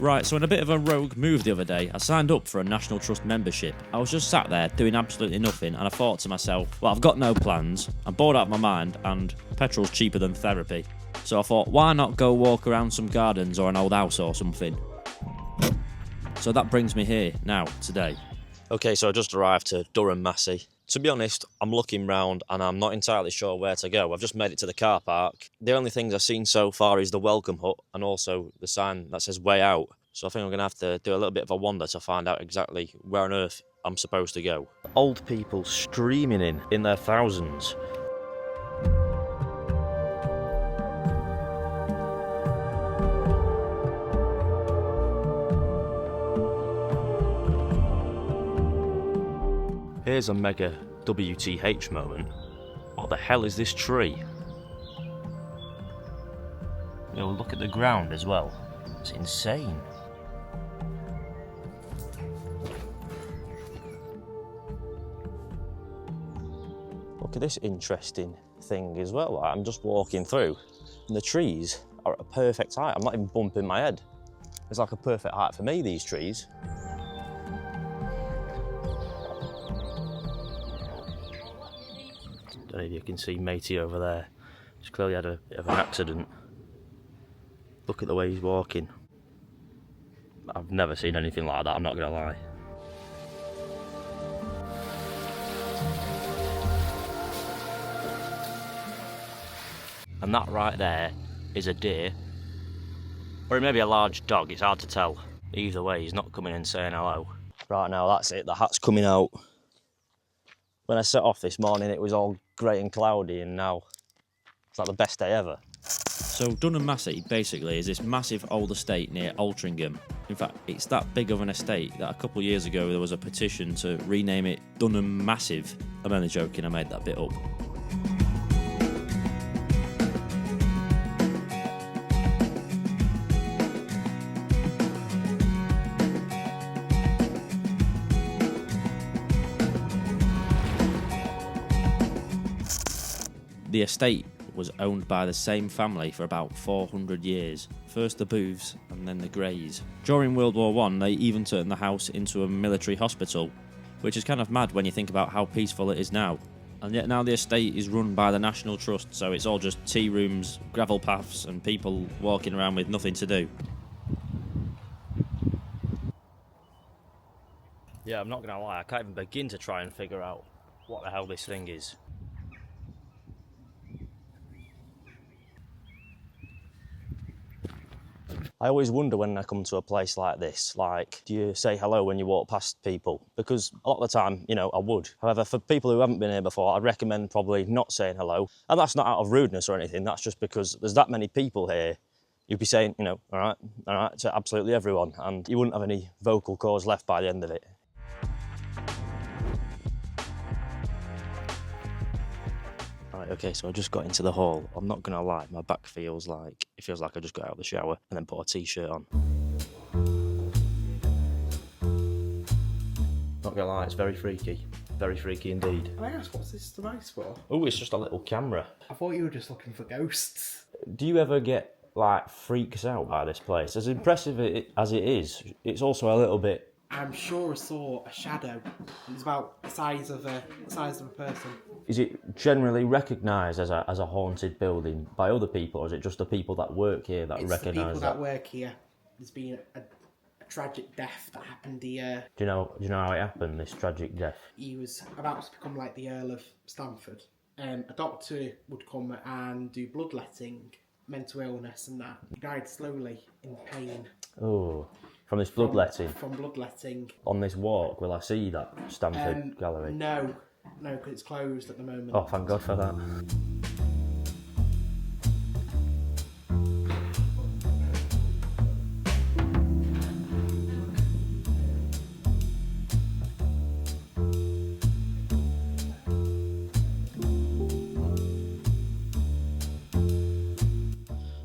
Right, so in a bit of a rogue move the other day, I signed up for a National Trust membership. I was just sat there doing absolutely nothing, and I thought to myself, well, I've got no plans, I'm bored out of my mind, and petrol's cheaper than therapy. So I thought, why not go walk around some gardens or an old house or something? So that brings me here, now, today. Okay, so I just arrived to Dunham Massey. To be honest, I'm looking round and I'm not entirely sure where to go. I've just made it to the car park. The only things I've seen so far is the welcome hut and also the sign that says way out. So I think I'm going to have to do a little bit of a wander to find out exactly where on earth I'm supposed to go. Old people streaming in their thousands. Here's a mega WTH moment. What the hell is this tree? Yo, look at the ground as well. It's insane. Look at this interesting thing as well. I'm just walking through and the trees are at a perfect height. I'm not even bumping my head. It's like a perfect height for me, these trees. Don't know if you can see matey over there. He's clearly had a bit of an accident. Look at the way he's walking. I've never seen anything like that, I'm not gonna lie. And that right there is a deer. Or it may be a large dog, it's hard to tell. Either way, he's not coming and saying hello. Right, now that's it, the hat's coming out. When I set off this morning, it was all grey and cloudy, and now it's like the best day ever. So Dunham Massey basically is this massive old estate near Altrincham. In fact, it's that big of an estate that a couple of years ago there was a petition to rename it Dunham Massive. I'm only joking, I made that bit up. The estate was owned by the same family for about 400 years. First the Booths and then the Greys. During World War I, they even turned the house into a military hospital, which is kind of mad when you think about how peaceful it is now. And yet now the estate is run by the National Trust, so it's all just tea rooms, gravel paths, and people walking around with nothing to do. Yeah, I'm not gonna lie, I can't even begin to try and figure out what the hell this thing is. I always wonder when I come to a place like this, like, do you say hello when you walk past people? Because a lot of the time, you know, I would. However, for people who haven't been here before, I'd recommend probably not saying hello. And that's not out of rudeness or anything, that's just because there's that many people here. You'd be saying, you know, all right, to absolutely everyone, and you wouldn't have any vocal cords left by the end of it. Right, okay, so I just got into the hall. I'm not gonna lie, my back feels like I just got out of the shower and then put a t-shirt on. Not gonna lie, it's very freaky indeed. I asked, what's this device for? Oh, it's just a little camera. I thought you were just looking for ghosts. Do you ever get like freaked out by this place? As impressive as it is, it's also a little bit. I'm sure I saw a shadow. It was about the size of a person. Is it generally recognised as a haunted building by other people, or is it just the people that work here that recognise that? It's the people that work here. There's been a tragic death that happened here. Do you know how it happened, this tragic death? He was about to become like the Earl of Stamford. A doctor would come and do bloodletting, mental illness and that. He died slowly in pain. Oh. From this bloodletting? From bloodletting. On this walk, will I see that Stamford Gallery? No, because it's closed at the moment. Oh, thank God for that.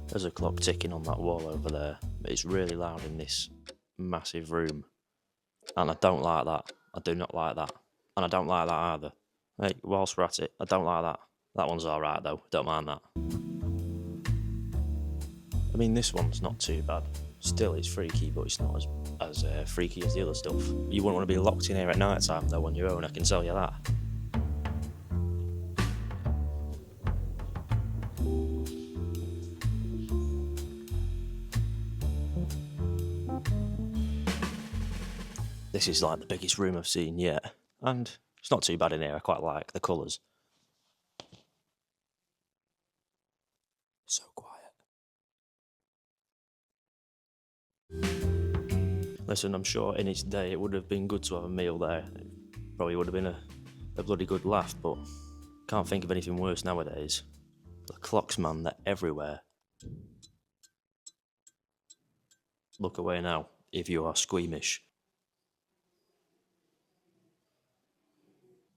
There's a clock ticking on that wall over there, but it's really loud in this massive room. And I don't like that. I do not like that. And I don't like that either. Hey, whilst we're at it, I don't like that. That one's alright though, don't mind that. I mean, this one's not too bad. Still, it's freaky, but it's not as freaky as the other stuff. You wouldn't want to be locked in here at night time though on your own, I can tell you that. This is like the biggest room I've seen yet, and it's not too bad in here. I quite like the colours. So quiet. Listen, I'm sure in its day it would have been good to have a meal there. It probably would have been a bloody good laugh, but can't think of anything worse nowadays. The clocks, man, they're everywhere. Look away now, if you are squeamish.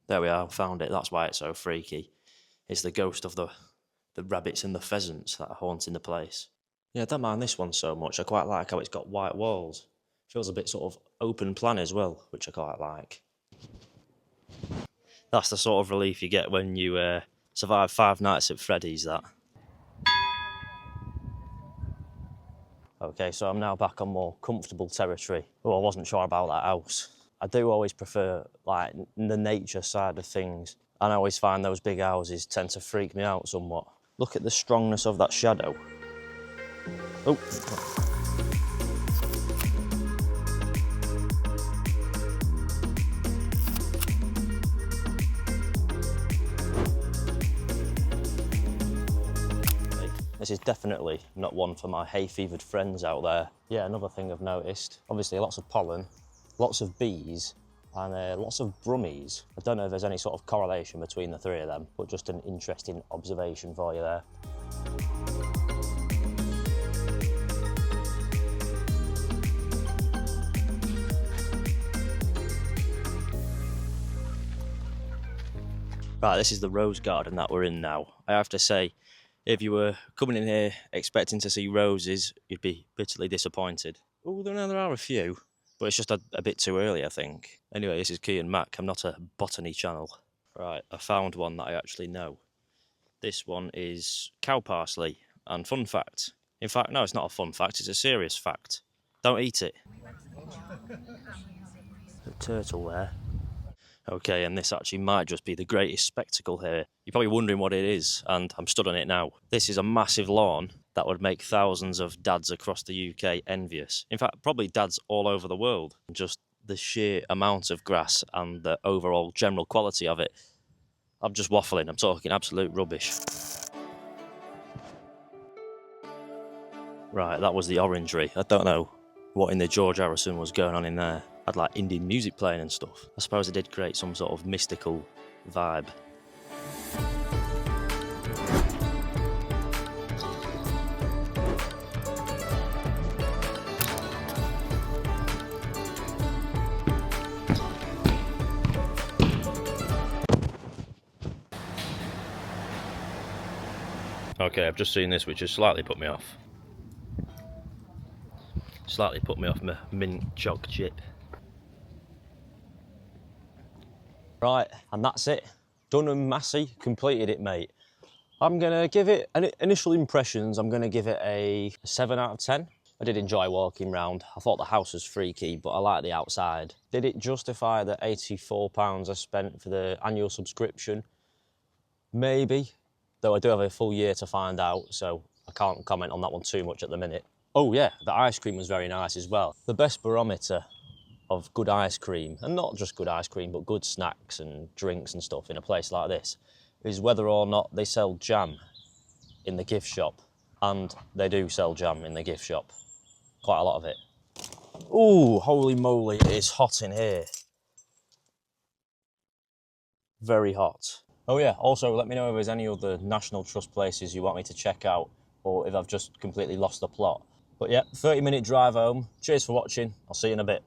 There we are, found it. That's why it's so freaky. It's the ghost of the rabbits and the pheasants that are haunting the place. Yeah, I don't mind this one so much. I quite like how it's got white walls. Feels a bit sort of open plan as well, which I quite like. That's the sort of relief you get when you survive 5 nights at Freddy's, that. Okay, so I'm now back on more comfortable territory. Oh, I wasn't sure about that house. I do always prefer, like, the nature side of things. And I always find those big houses tend to freak me out somewhat. Look at the strongness of that shadow. Oh. This is definitely not one for my hay-fevered friends out there. Yeah, another thing I've noticed, obviously lots of pollen, lots of bees, and lots of brummies. I don't know if there's any sort of correlation between the 3 of them, but just an interesting observation for you there. Right, this is the rose garden that we're in now. I have to say, if you were coming in here expecting to see roses, you'd be bitterly disappointed. Oh, there are a few, but it's just a bit too early, I think. Anyway, this is Key and Mac. I'm not a botany channel. Right, I found one that I actually know. This one is cow parsley, and fun fact. In fact, no, it's not a fun fact, it's a serious fact. Don't eat it. The turtle there. Okay, and this actually might just be the greatest spectacle here. You're probably wondering what it is, and I'm stood on it now. This is a massive lawn that would make thousands of dads across the UK envious. In fact, probably dads all over the world. Just the sheer amount of grass and the overall general quality of it. I'm just waffling, I'm talking absolute rubbish. Right, that was the orangery. I don't know what in the George Harrison was going on in there. Had like Indian music playing and stuff. I suppose it did create some sort of mystical vibe. Okay, I've just seen this, which has slightly put me off. Slightly put me off my mint jog chip. Right, and that's it. Dunham Massey completed it, mate. I'm gonna give it, initial impressions, I'm gonna give it a 7 out of 10. I did enjoy walking round. I thought the house was freaky, but I like the outside. Did it justify the £84 I spent for the annual subscription? Maybe, though I do have a full year to find out, so I can't comment on that one too much at the minute. Oh yeah, the ice cream was very nice as well. The best barometer of good ice cream, and not just good ice cream, but good snacks and drinks and stuff in a place like this, is whether or not they sell jam in the gift shop. And they do sell jam in the gift shop. Quite a lot of it. Ooh, holy moly, it is hot in here. Very hot. Oh yeah, also let me know if there's any other National Trust places you want me to check out, or if I've just completely lost the plot. But yeah, 30-minute drive home. Cheers for watching. I'll see you in a bit.